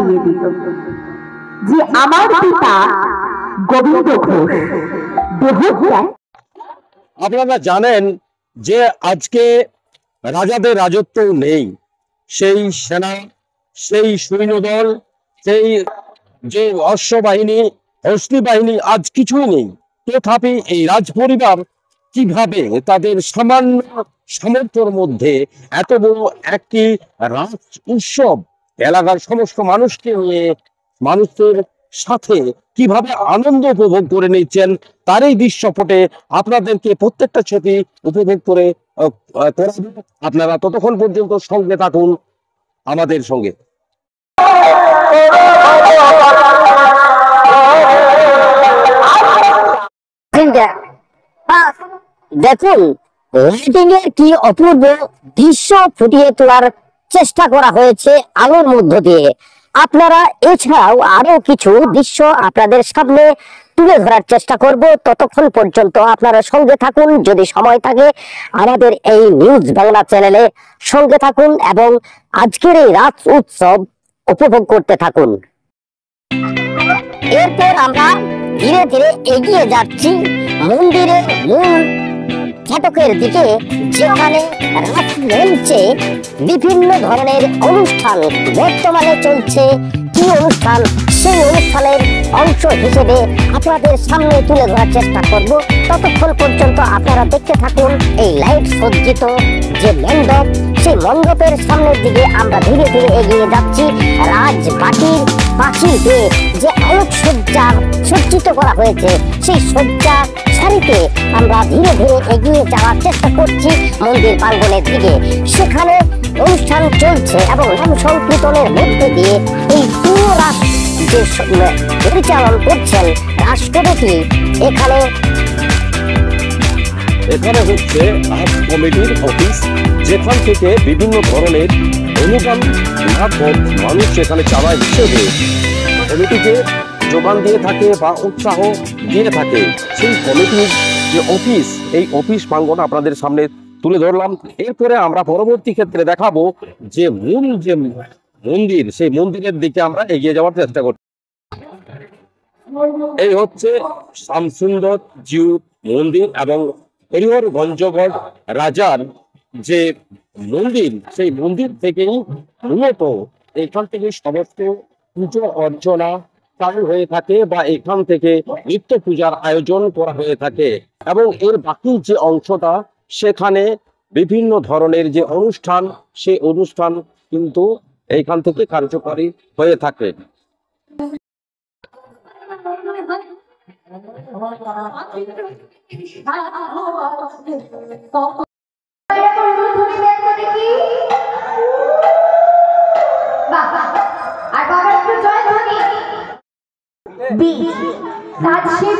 দিয়ে দিত যে আমার পিতা গোবিন্দ ঘোষ দেহত্যাগ। আপনারা জানেন যে আজকে রাজাদের রাজত্ব নেই, সেই সেনা, সেই সৈন্যদল, সেই যে অশ্ববাহিনী, অশ্নি বাহিনী আজ কিছুই নেই। তথাপি এই রাজ পরিবার কিভাবে তাদের সামান্য সামর্থ্যের মধ্যে এত বড় একটি রাজ উৎসব এলাকার সমস্ত মানুষকে নিয়ে, মানুষের সাথে কিভাবে আনন্দ উপভোগ করে নিচ্ছেন, তার এই দৃশ্যপটে আপনাদেরকে প্রত্যেকটা ছবি উপভোগ করে আপনারা ততক্ষণ পর্যন্ত সঙ্গে থাকুন আমাদের সঙ্গে। দেখুন লাইটিং এর কি অপূর্ব দৃশ্য ফুটিয়ে তোলার চেষ্টা করা হয়েছে আলোর মধ্য দিয়ে। আপনারা এছাড়াও আরো কিছু দৃশ্য আপনাদের সামনে তুলে ধরার চেষ্টা করব। ততক্ষণ পর্যন্ত আপনারা সঙ্গে থাকুন, যদি সময় থাকে আমাদের এই নিউজ বাংলা চ্যানেলে সঙ্গে থাকুন এবং আজকের এই রাত উৎসব উপভোগ করতে থাকুন। এরপর আমরা ধীরে ধীরে এগিয়ে যাচ্ছি মন্দিরের মূল ফটকের দিকে, যেখানে রাত মঞ্চে বিভিন্ন ধরনের অনুষ্ঠান বর্তমানে চলছে। কি অনুষ্ঠান, সেই অনুষ্ঠানের অংশ হিসেবে আপনাদের সামনে তুলে ধরার চেষ্টা করব। ততক্ষণ পর্যন্ত আপনারা দেখতে থাকুন এই লাইট সজ্জিত যে মণ্ডপ, সেই মণ্ডপের সামনের দিকে আমরা ধীরে ধীরে এগিয়ে যাচ্ছি। রাজবাটির পাঁচিল দিয়ে যে আলোকসজ্জা সজ্জিত করা হয়েছে, সেই সজ্জা সারিতে আমরা ধীরে ধীরে এগিয়ে যাওয়ার চেষ্টা করছি মন্দির প্রাঙ্গণের দিকে। সেখানে অনুষ্ঠান চলছে এবং নাম সংকীর্তনের মধ্যে দিয়ে এই পুরো রাত যে পরিচালন করছেন রাষ্ট্রপতি। এখানে হচ্ছে রাজ কমিটির অফিস, যেখান থেকে বিভিন্ন ধরনের অনুদান মানুষ সেখানে চাঁদা হিসেবে কমিটিকে যোগান দিয়ে থাকে বা উৎসাহ দিয়ে থাকে। সেই কমিটির যে অফিস, এই অফিস প্রাঙ্গণ আপনাদের সামনে তুলে ধরলাম। এরপরে আমরা পরবর্তী ক্ষেত্রে দেখাবো যে মূল যে মন্দির, সেই মন্দিরের দিকে আমরা এগিয়ে যাওয়ার চেষ্টা করছি। এই হচ্ছে শ্যামসুন্দর জিউ মন্দির এবং হরিহরগঞ্জগড় রাজার যে মন্দির, সেই মন্দির থেকেই মূলত এখান থেকে সমস্ত পুজো অর্চনা চালু হয়ে থাকে বা এখান থেকে নিত্য পূজার আয়োজন করা হয়ে থাকে। এবং এর বাকি যে অংশটা, সেখানে বিভিন্ন ধরনের যে অনুষ্ঠান, সেই অনুষ্ঠান কিন্তু এইখান থেকে কার্যকরী হয়ে থাকে।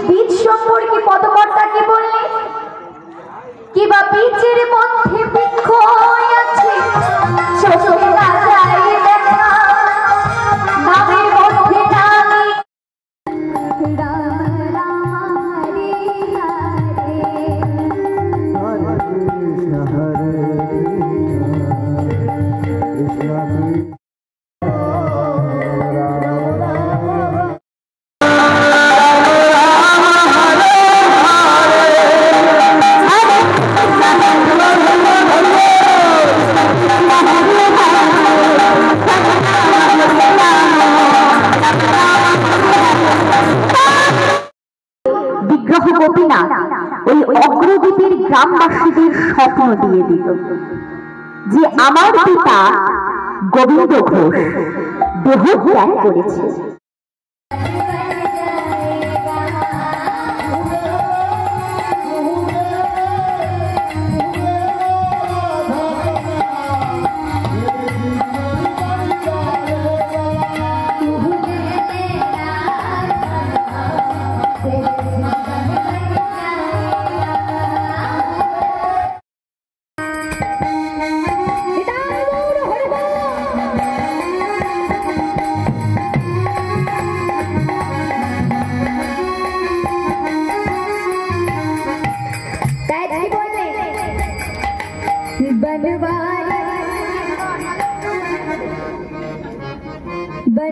বীজ সম্পর্কে পদকর্তাকে বললে কি বা বীজের মধ্যে বৃক্ষ আছে, চোখে না যায় দেখা, নামের মধ্যে নামি ওই অগ্রদ্বীপের গ্রামবাসীদের স্বপ্ন দিয়ে দিত যে আমার পিতা গোবিন্দ ঘোষ দেহত্যাগ করেছে।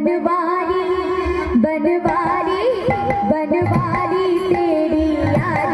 बनवारी बनवारी बनवारी तेरी याद